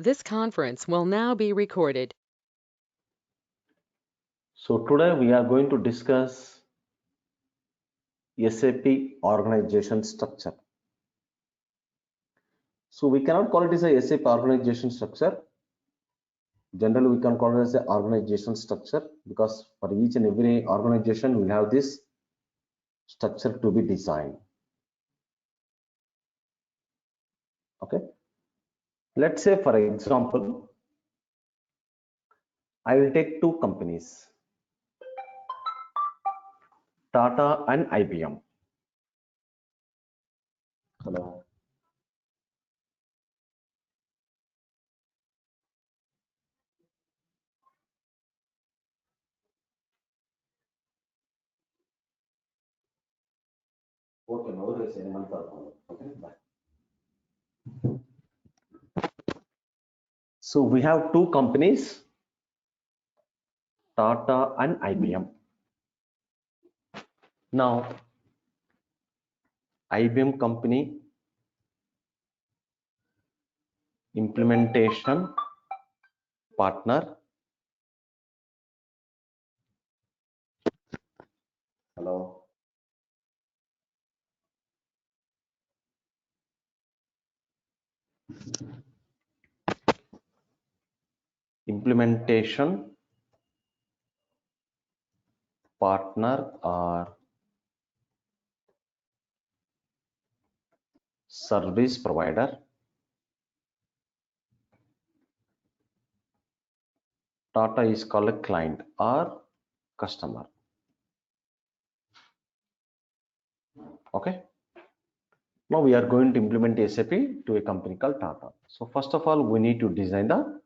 This conference will now be recorded. So today we are going to discuss SAP organization structure. So we cannot call it as a SAP organization structure. Generally, we can call it as an organization structure because for each and every organization, we have this structure to be designed. Okay. Let's say, for example, I will take two companies, Tata and IBM. Hello. Okay, no worries. Okay, bye. So we have two companies, Tata and IBM. Now, IBM company implementation partner. Hello. Implementation partner or service provider. Tata is called a client or customer. Okay. Now we are going to implement SAP to a company called Tata. So first of all, we need to design the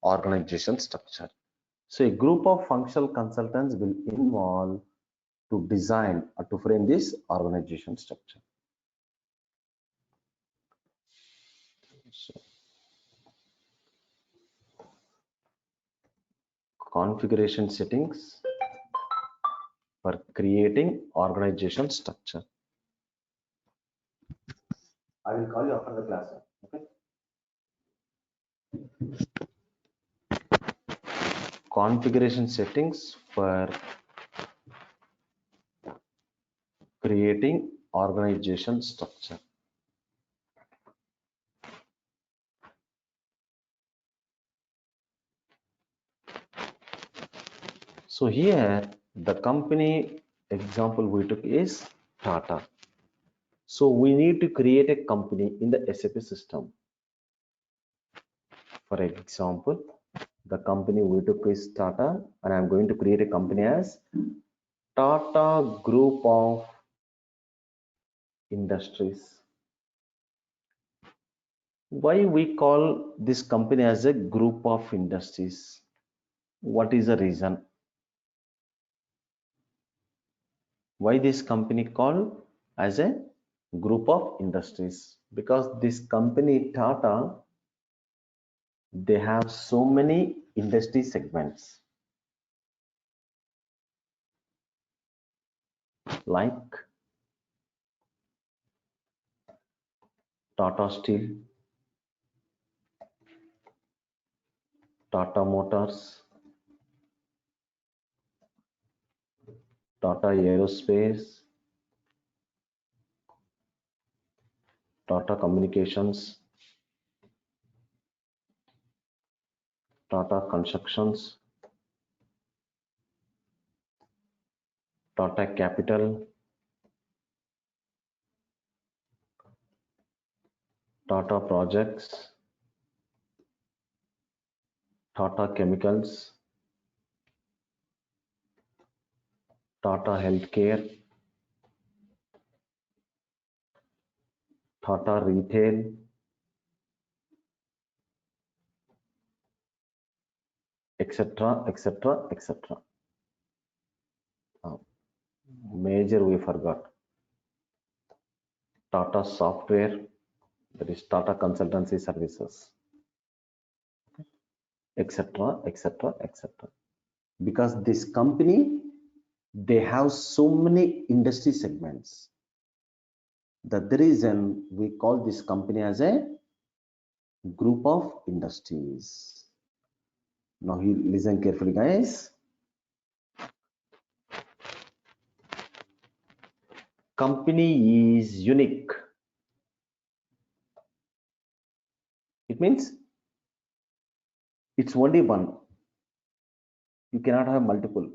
organization structure. So a group of functional consultants will involve to design or to frame this organization structure. So, configuration settings for creating organization structure. I will call you after the class. Okay. Configuration settings for creating organization structure. So here the company example we took is Tata. So we need to create a company in the SAP system. For example, the company we took is Tata, and I'm going to create a company as Tata Group of Industries. Why we call this company as a group of industries? What is the reason? Why this company called as a group of industries? Because this company Tata, they have so many industry segments like Tata Steel, Tata Motors, Tata Aerospace, Tata Communications, Tata Constructions, Tata Capital, Tata Projects, Tata Chemicals, Tata Healthcare, Tata Retail, etc., etc., etc. Major we forgot. Tata Software, that is Tata Consultancy Services, etc., etc., etc. Because this company, they have so many industry segments. That's the reason we call this company as a Group of industries. Now listen carefully, guys. Company is unique. It means it's only one. You cannot have multiple.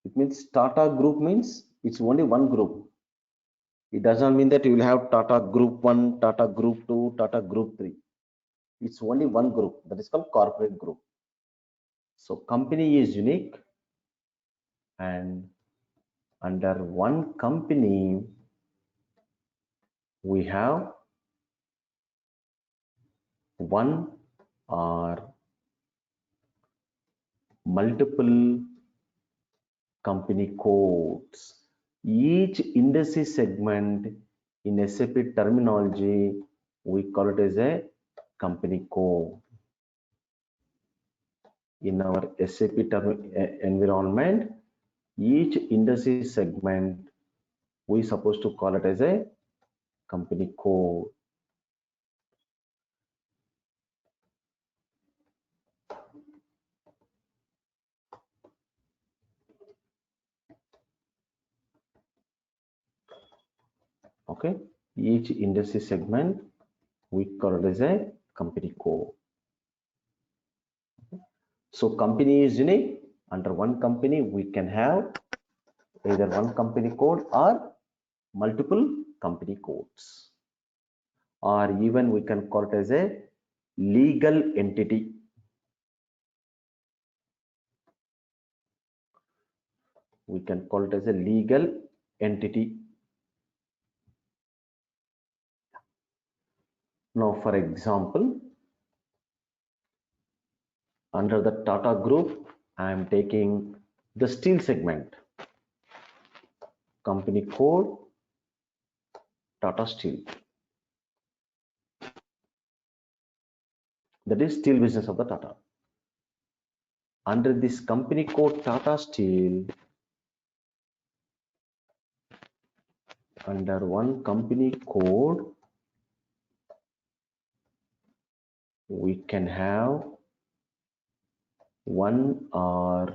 It means Tata Group means it's only one group. It does not mean that you will have Tata Group 1, Tata Group 2, Tata Group 3. It's only one group, that is called corporate group. So company is unique, and under one company we have one or multiple company codes. Each industry segment in SAP terminology, we call it as a company code. In our SAP environment, each industry segment, we supposed to call it as a company code. Okay, each industry segment, we call it as a company code. So company is unique. Under one company, we can have either one company code or multiple company codes, or even we can call it as a legal entity. We can call it as a legal entity. Now, for example, under the Tata Group, I am taking the steel segment. Company code Tata Steel. That is steel business of the Tata. Under this company code Tata Steel, under one company code, we can have one or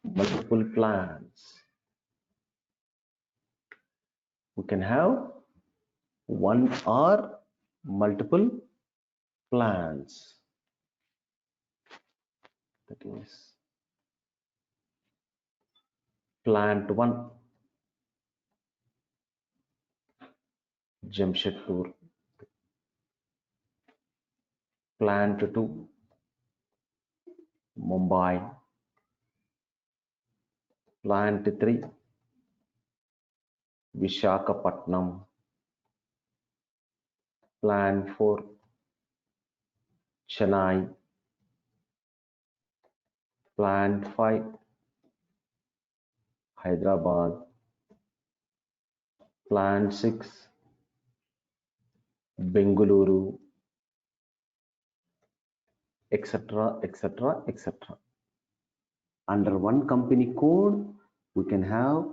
multiple plants. We can have one or multiple plants. That is plant 1, Jamshedpur. Plant 2, Mumbai. Plant 3, Vishakhapatnam. Plant 4, Chennai. Plant 5, Hyderabad. Plant 6, Bengaluru, etc., etc., etc. Under one company code, we can have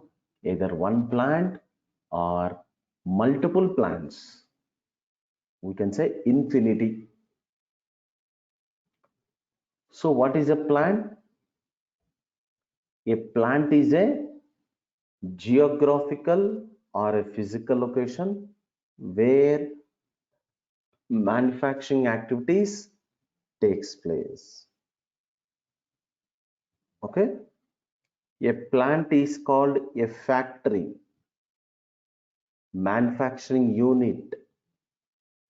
either one plant or multiple plants. We can say infinity. So what is a plant? A plant is a geographical or a physical location where manufacturing activities takes place. Okay, a plant is called a factory, manufacturing unit,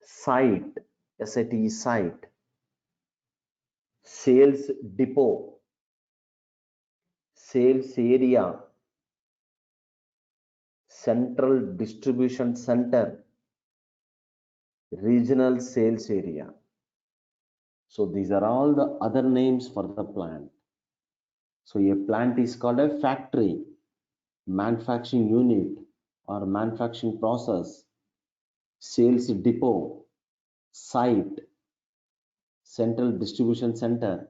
site, SAT site, sales depot, sales area, central distribution center, regional sales area. So these are all the other names for the plant. So a plant is called a factory, manufacturing unit or manufacturing process, sales depot, site, central distribution center,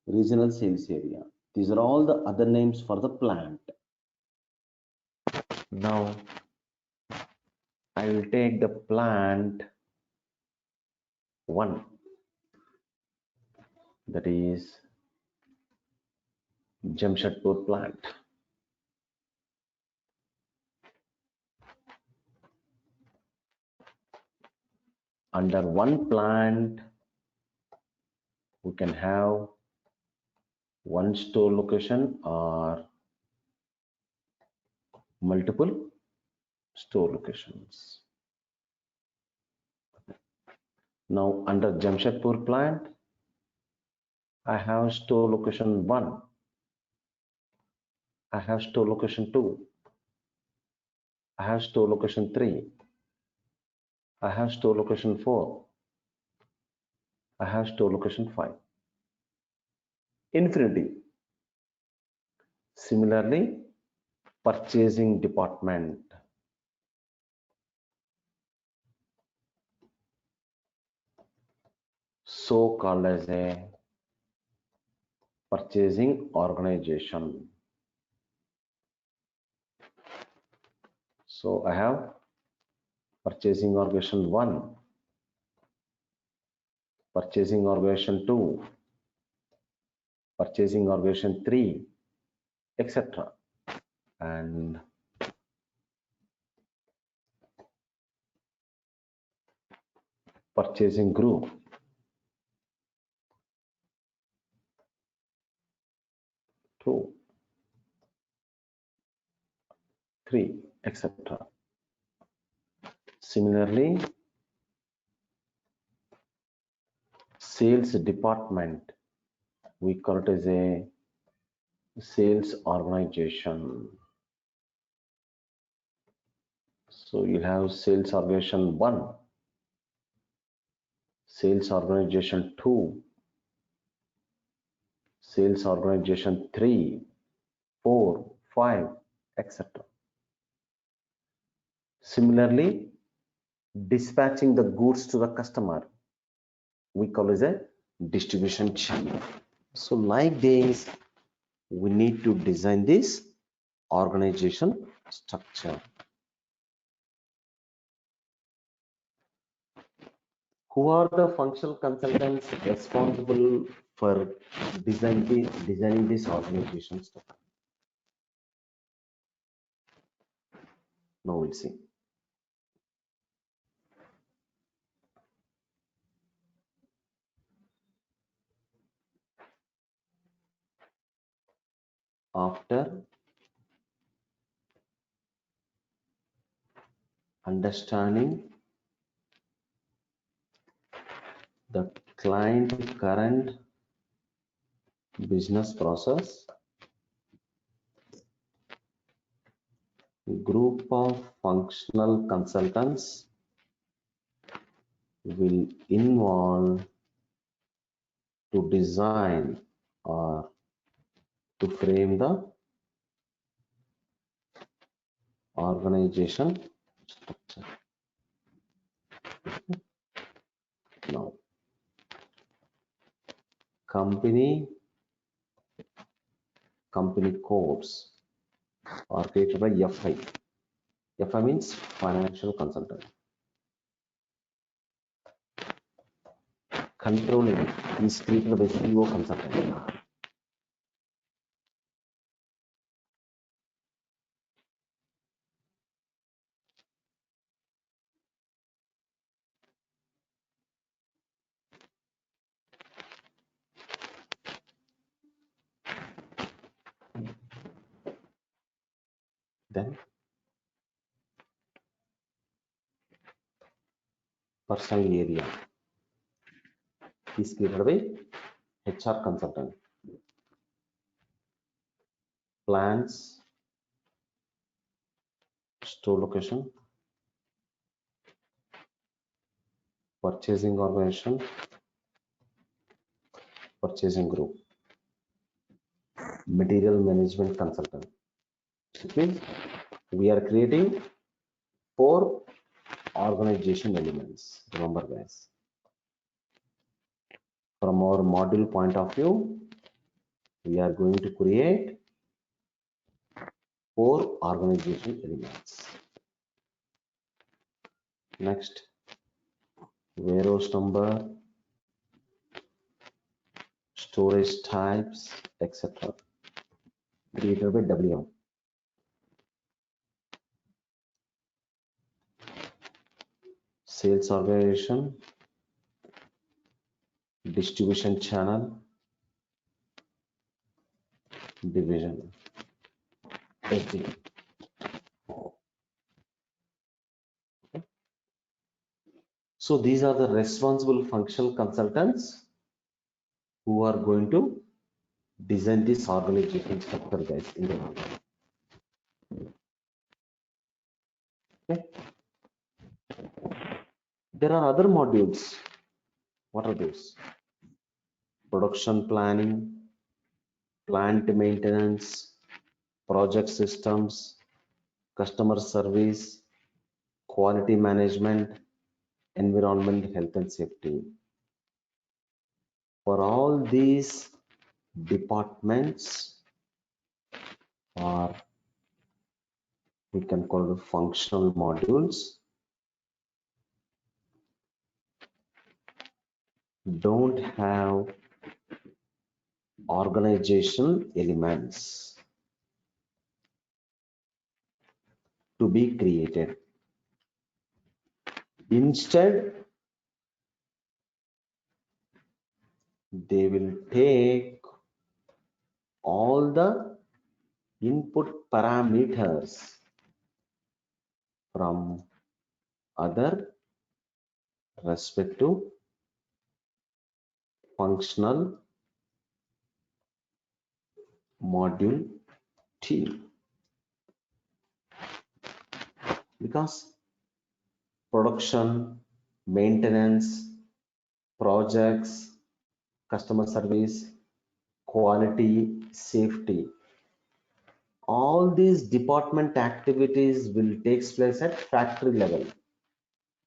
regional sales area. These are all the other names for the plant. Now I will take the plant one, that is Jamshedpur plant. Under one plant, we can have one store location or multiple store locations. Now under Jamshedpur plant, I have store location 1, I have store location 2, I have store location 3, I have store location 4, I have store location 5. Infinity. Similarly, purchasing department. So called as a purchasing organization. So I have purchasing organization 1, purchasing organization 2, purchasing organization 3, etc. And purchasing group. 2, 3, etc. Similarly, sales department, we call it as a sales organization. So you have sales organization 1, sales organization 2, sales organization 3, 4, 5, etc. Similarly, dispatching the goods to the customer, we call it a distribution chain. So like this, we need to design this organization structure. Who are the functional consultants responsible for designing this organization structure? Now we'll see. After understanding the client current business process, group of functional consultants will involve to design or to frame the organization structure. Now, company codes are created by FI. FI means financial consultant. Controlling is created by CO consultant. Then personal area is created by HR consultant. Plans, store location, purchasing organization, purchasing group, material management consultant. It means we are creating 4 organization elements. Remember guys, from our module point of view, we are going to create 4 organization elements. Next, warehouse number, storage types, etc. created by WM. Sales organization, distribution channel, division, SD. So these are the responsible functional consultants who are going to design this organization structure, guys, in the market. Okay. There are other modules. What are those? Production planning, plant maintenance, project systems, customer service, quality management, environment, health and safety. For all these departments, or we can call it functional modules, don't have organizational elements to be created. Instead, they will take all the input parameters from other respective functional module team, because production, maintenance, projects, customer service, quality, safety, all these department activities will take place at factory level.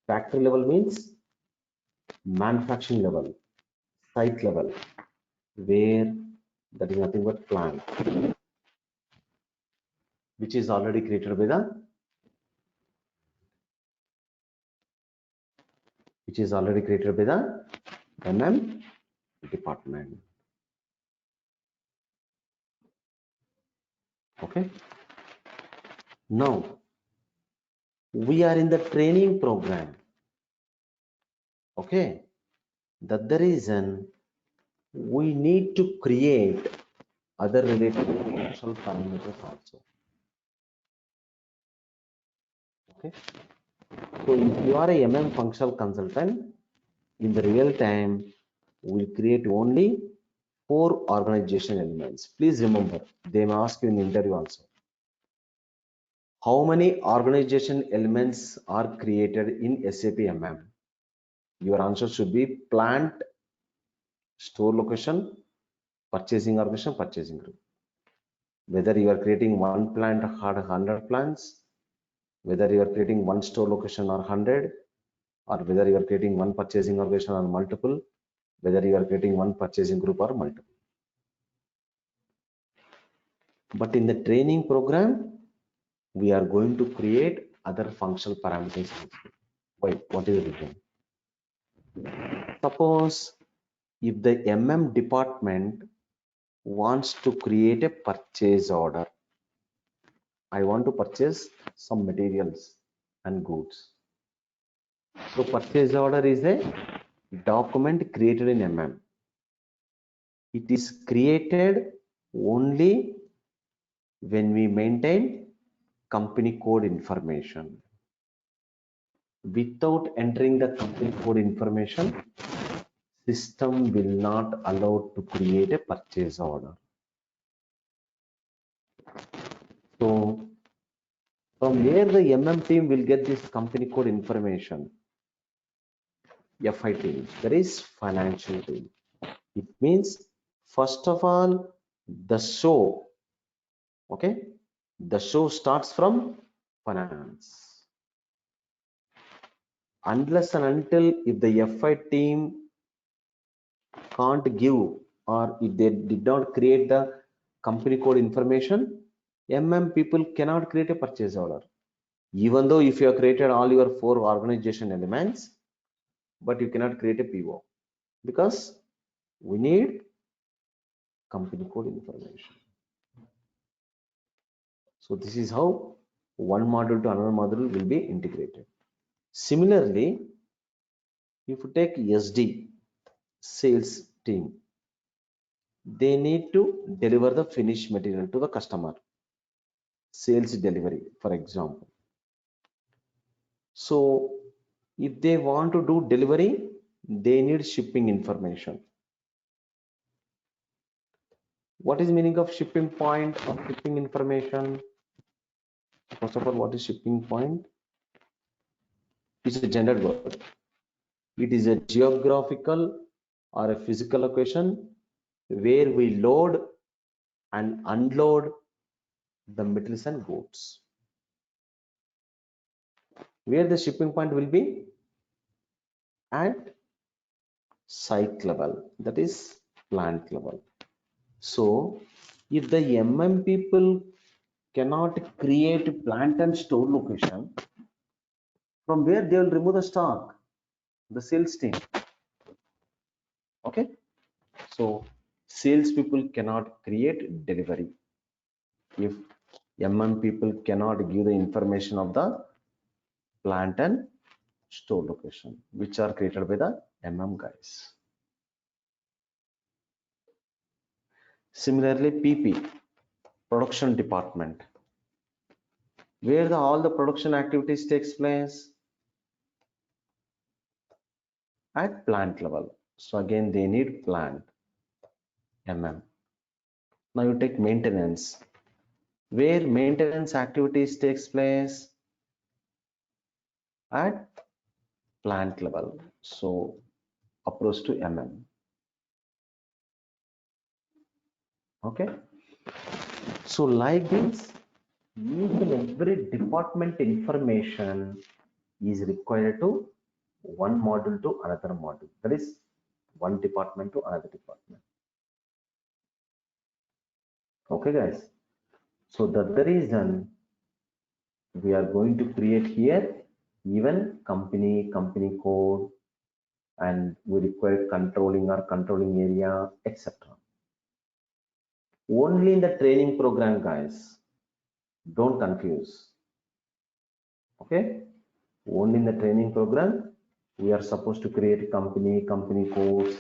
Factory level means manufacturing level, site level, where that is nothing but plant, which is already created by the MM department. Okay. Now we are in the training program. Okay. That's the reason we need to create other related functional parameters also. Okay. So if you are a MM functional consultant, in the real time, we'll create only 4 organization elements. Please remember, they may ask you in interview also. How many organization elements are created in SAP MM? Your answer should be plant, store location, purchasing organization, purchasing group. Whether you are creating one plant or 100 plants, whether you are creating one store location or 100, or whether you are creating one purchasing organization or multiple, whether you are creating one purchasing group or multiple. But in the training program, we are going to create other functional parameters. Wait, what is the reason? Suppose if the MM department wants to create a purchase order, I want to purchase some materials and goods. So purchase order is a document created in MM. It is created only when we maintain company code information. Without entering the company code information, system will not allow to create a purchase order. So from where the MM team will get this company code information? FI team, that is financial team. It means first of all, the show, okay, the show starts from finance. Unless and until if the FI team can't give, or if they did not create the company code information, MM people cannot create a purchase order. Even though if you have created all your 4 organization elements, but you cannot create a PO, because we need company code information. So this is how one module to another module will be integrated. Similarly, if you take SD sales team, they need to deliver the finished material to the customer, sales delivery, for example. So if they want to do delivery, they need shipping information. What is meaning of shipping point or shipping information? First of all, what is shipping point? It's a gendered word. It is a geographical or a physical location where we load and unload the metals and goods. Where the shipping point will be at site level, that is plant level. So if the MM people cannot create plant and store location, from where they will remove the stock? The sales team. Okay, so sales people cannot create delivery if MM people cannot give the information of the plant and store location, which are created by the MM guys. Similarly, PP, production department, where all the production activities takes place at plant level. So again, they need plant, MM. Now you take maintenance, where maintenance activities takes place at plant level. So approach to MM. Okay. So like this, each and every department information is required to one module to another module. That is one department to another department. Okay, guys. So that's the reason we are going to create here even company code, and we require controlling or controlling area, etc. Only in the training program, guys. Don't confuse. Okay. Only in the training program, we are supposed to create company codes,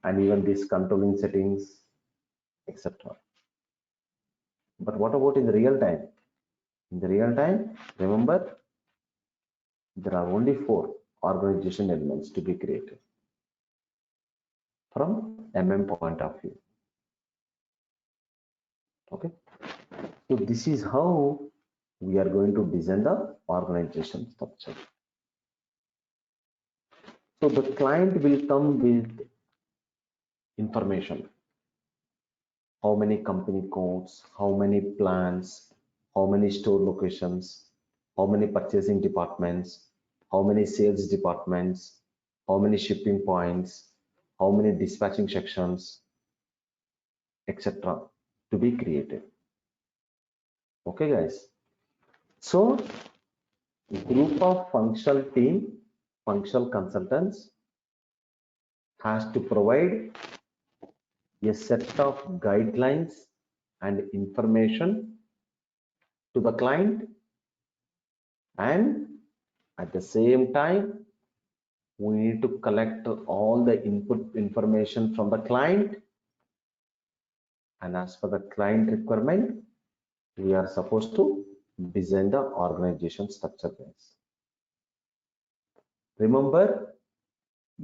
and even these controlling settings, etc. But what about in the real time? In the real time, remember, there are only 4 organization elements to be created from MM point of view. Okay. So this is how we are going to design the organization structure. So the client will come with information. How many company codes, how many plants, how many store locations, how many purchasing departments, how many sales departments, how many shipping points, how many dispatching sections, etc. to be created. Okay, guys. So group of functional team, functional consultants has to provide a set of guidelines and information to the client, and at the same time we need to collect all the input information from the client, and as per the client requirement we are supposed to design the organization structure, guys. Remember,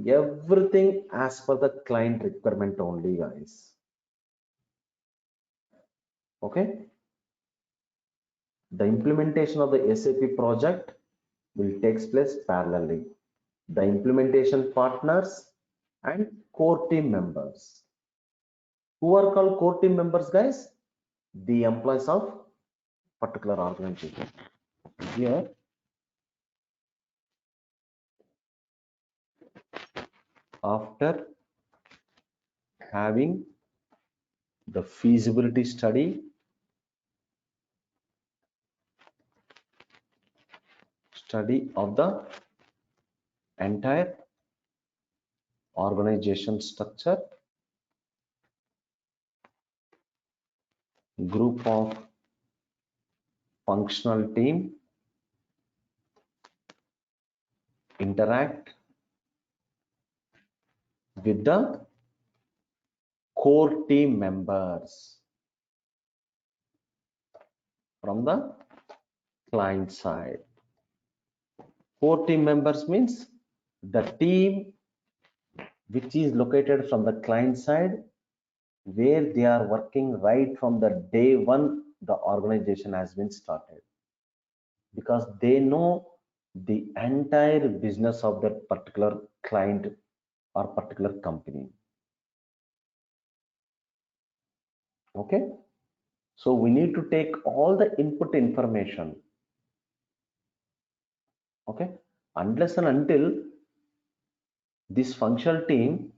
everything as per the client requirement only, guys. Okay. The implementation of the SAP project will take place parallelly. The implementation partners and core team members. Who are called core team members, guys? The employees of particular organization. Here, after having the feasibility study, of the entire organization structure, group of functional team interact with the core team members from the client side. Core team members means the team which is located from the client side, where they are working right from the day one the organization has been started, because they know the entire business of that particular client or particular company. Okay, so we need to take all the input information. Okay, unless and until this functional team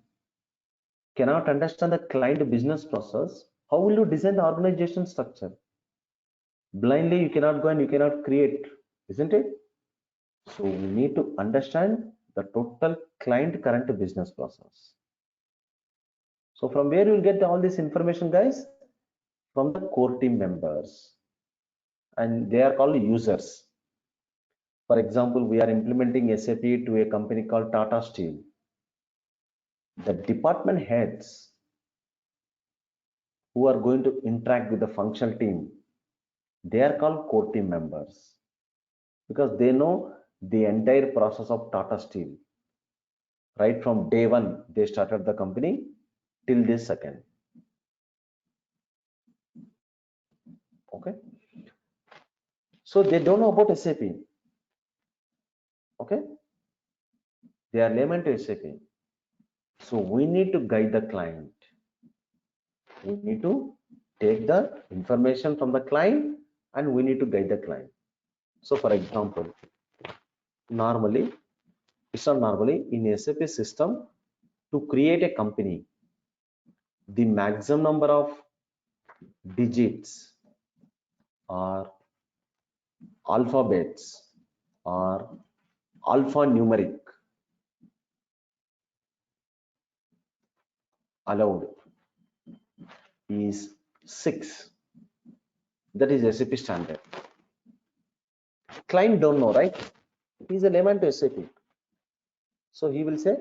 cannot understand the client business process, how will you design the organization structure? Blindly you cannot go and you cannot create, isn't it? So we need to understand the total client current business process. So from where you will get all this information, guys? From the core team members, and they are called users. For example, we are implementing SAP to a company called Tata Steel. The department heads who are going to interact with the functional team, they are called core team members, because they know the entire process of Tata Steel, right from day one they started the company till this second. Okay, so they don't know about SAP. Okay, they are layman to SAP. So we need to guide the client. We need to take the information from the client and we need to guide the client. So for example, normally, it's not normally, in SAP system, to create a company, the maximum number of digits or alphabets or alphanumeric allowed is 6. That is SAP standard. Client don't know, right? He's a layman to SAP. So he will say,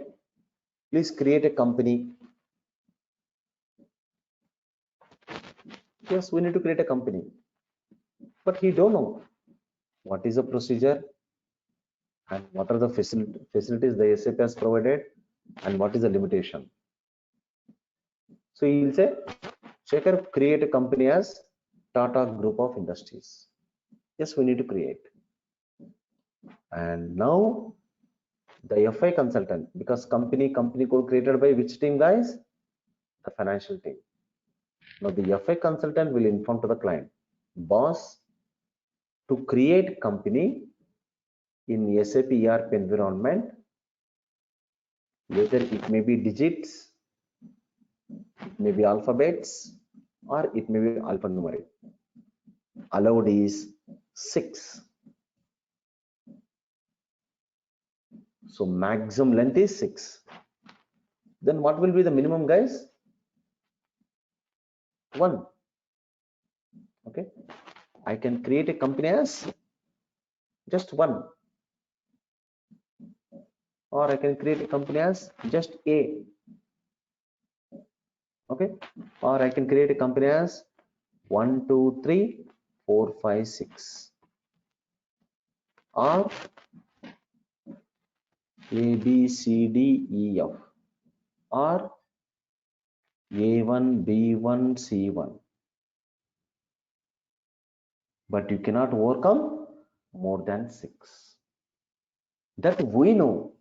please create a company. Yes, we need to create a company. But he don't know what is the procedure and what are the facilities the SAP has provided and what is the limitation. So he will say, Shekhar, create a company as Tata Group of Industries. Yes, we need to create. And now the FI consultant, because company code created by which team, guys? The financial team. Now the FI consultant will inform to the client, boss, to create company in SAP ERP environment, whether it may be digits, it may be alphabets, or it may be alphanumeric. Allowed is 6. So maximum length is 6. Then what will be the minimum, guys? 1. Okay, I can create a company as just 1, or I can create a company as just A. Okay, or I can create a company as 1 2 3 4 5 6, or A B C D E F, or A1 B1 C1. But you cannot overcome more than 6. That we know.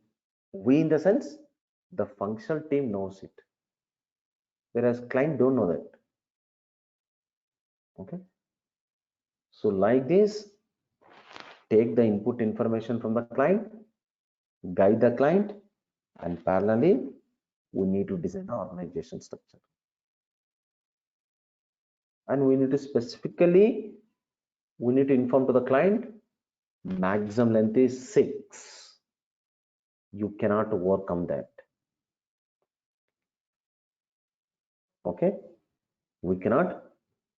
We, in the sense, the functional team knows it, whereas client don't know that. Okay, so like this, take the input information from the client, guide the client, and parallelly we need to design the organization structure, and we need to specifically inform to the client maximum length is 6. You cannot overcome that. Okay, we cannot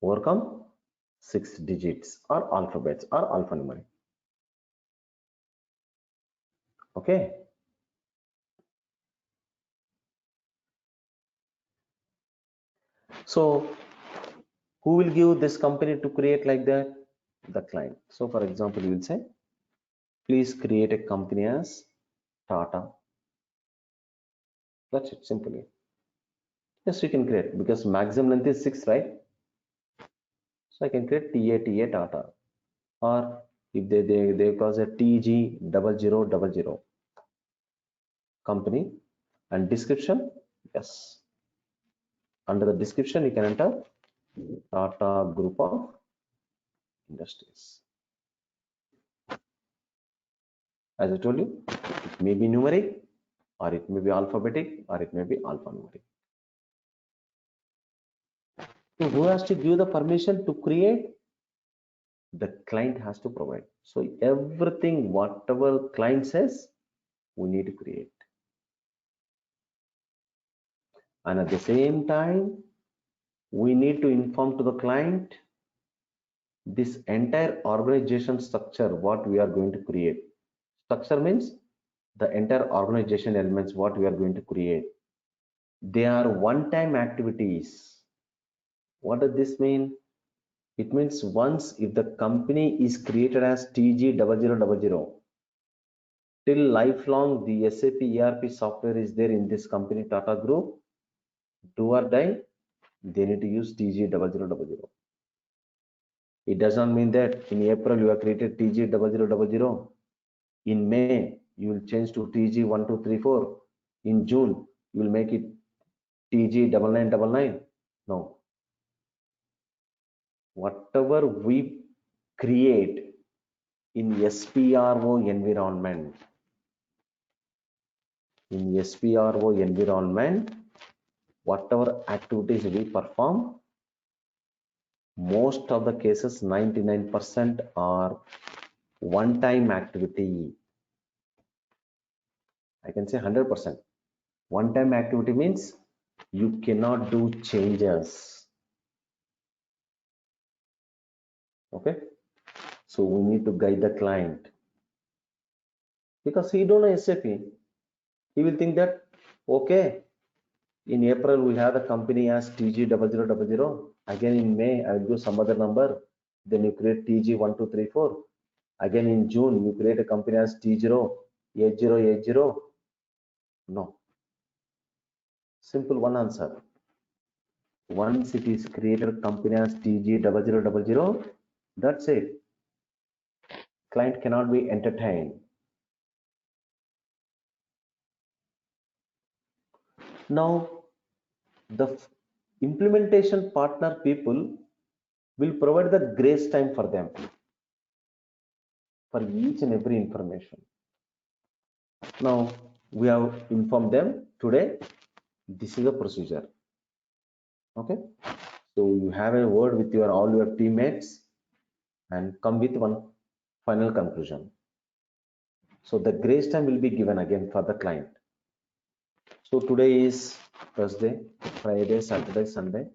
overcome 6 digits or alphabets or alphanumeric. Okay. So who will give this company to create like that? The client. So for example, you will say, please create a company as Tata. That's it, simply. Yes, we can create because maximum length is 6, right? So I can create TATA Tata, or if they cause a TG0000 company, and description, yes, under the description you can enter Tata Group of Industries. As I told you, it may be numeric, or it may be alphabetic, or it may be alphanumeric. So who has to give the permission to create? The client has to provide. So everything, whatever client says, we need to create. And at the same time, we need to inform to the client this entire organization structure, what we are going to create. Structure means the entire organization elements, what we are going to create. They are one-time activities. What does this mean? It means once if the company is created as TG0000, till lifelong the SAP ERP software is there in this company Tata Group, do or die, they need to use TG0000. It does not mean that in April you have created TG0000. In May you will change to TG1234. In June you will make it TG9999. No. Whatever we create in SPRO environment, whatever activities we perform, most of the cases 99% are one-time activity. I can say 100%. One-time activity means you cannot do changes. Okay, so we need to guide the client because he don't know SAP. He will think that okay, in April we'll have the company as TG0000. Again in May I will do some other number. Then you create TG1234. Again in June you create a company as T08080. No. Simple one answer. Once it is created company as TG0000, that's it. Client cannot be entertained. Now the implementation partner people will provide the grace time for them for each and every information. Now we have informed them today this is a procedure. Okay, so you have a word with your all your teammates and come with one final conclusion. So the grace time will be given again for the client. So today is Thursday, Friday, Saturday, Sunday.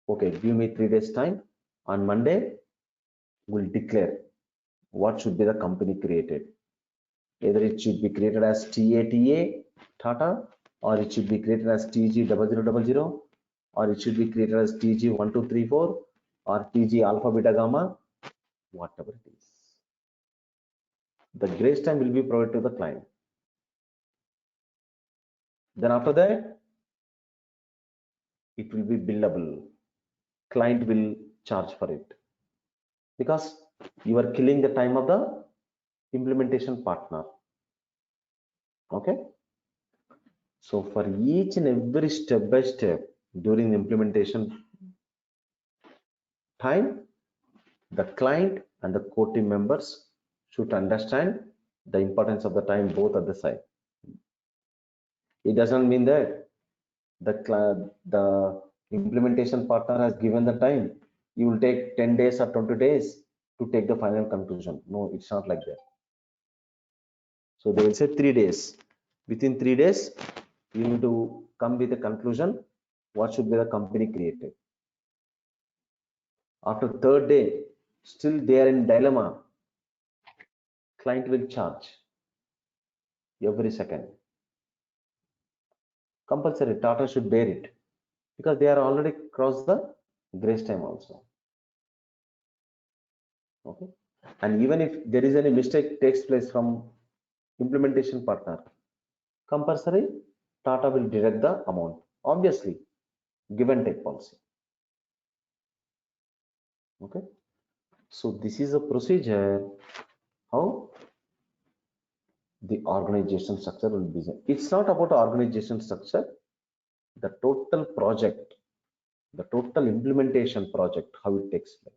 Okay, give me 3 days time. On Monday we'll declare what should be the company created. Either it should be created as TATA Tata, or it should be created as TG0000, or it should be created as TG1234, or TG Alpha Beta Gamma, whatever it is. The grace time will be provided to the client. Then after that, it will be billable. Client will charge for it because you are killing the time of the implementation partner. Okay. So for each and every step by step during the implementation time, the client and the core team members should understand the importance of the time both at the side. It doesn't mean that the implementation partner has given the time. You will take 10 days or 20 days to take the final conclusion. No, it's not like that. So they will say 3 days. Within 3 days, you need to come with a conclusion. What should be the company created? After third day, still they are in dilemma. Client will charge every second. Compulsory, Tata should bear it because they are already crossed the grace time also. Okay, and even if there is any mistake takes place from implementation partner, compulsory Tata will deduct the amount. Obviously, give and take policy. Okay, so this is a procedure how the organization structure will be designed. It's not about organization structure, the total project, the total implementation project, how it takes place.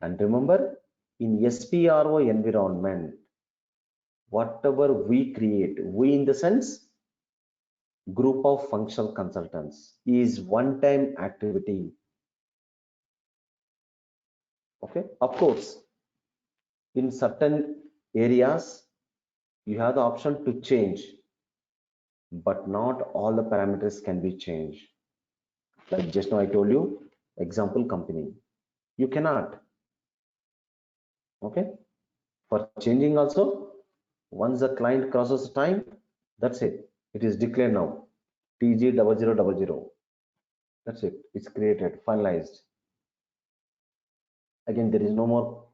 And remember, in SPRO environment, whatever we create, we in the sense group of functional consultants is one-time activity. Okay, of course, in certain areas you have the option to change, but not all the parameters can be changed. Like just now I told you, example company, you cannot. Okay, for changing also, once the client crosses time, that's it. It is declared now. TG0000. That's it. It's created, finalized. Again, there is no more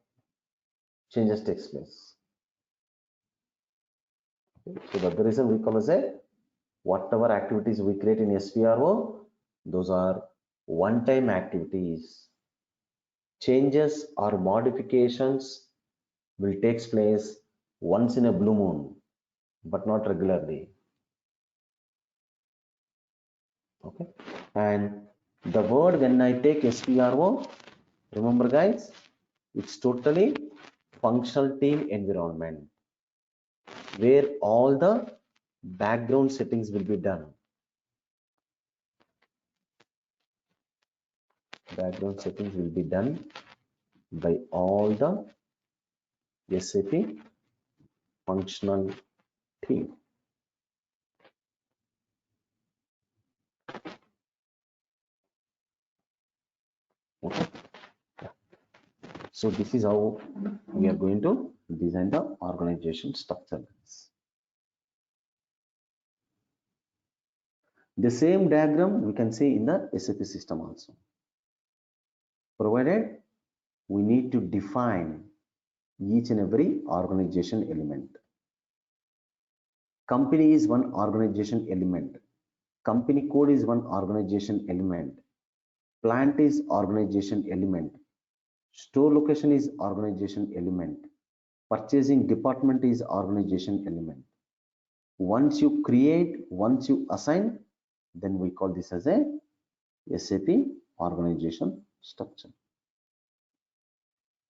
changes takes place. Okay. So that's the reason we call as a whatever activities we create in SPRO, those are one-time activities. Changes or modifications will take place once in a blue moon, but not regularly. Okay, and the word when I take SPRO, remember guys, it's totally functional team environment where all the background settings will be done. Background settings will be done by all the SAP functional team. Okay. Yeah. So this is how we are going to design the organization structure. The same diagram we can see in the SAP system also. Provided we need to define each and every organization element. Company is one organization element. Company code is one organization element. Plant is organization element. Store location is organization element. Purchasing department is organization element. Once you create, once you assign, then we call this as a SAP organization structure.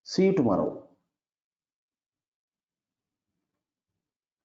See you tomorrow.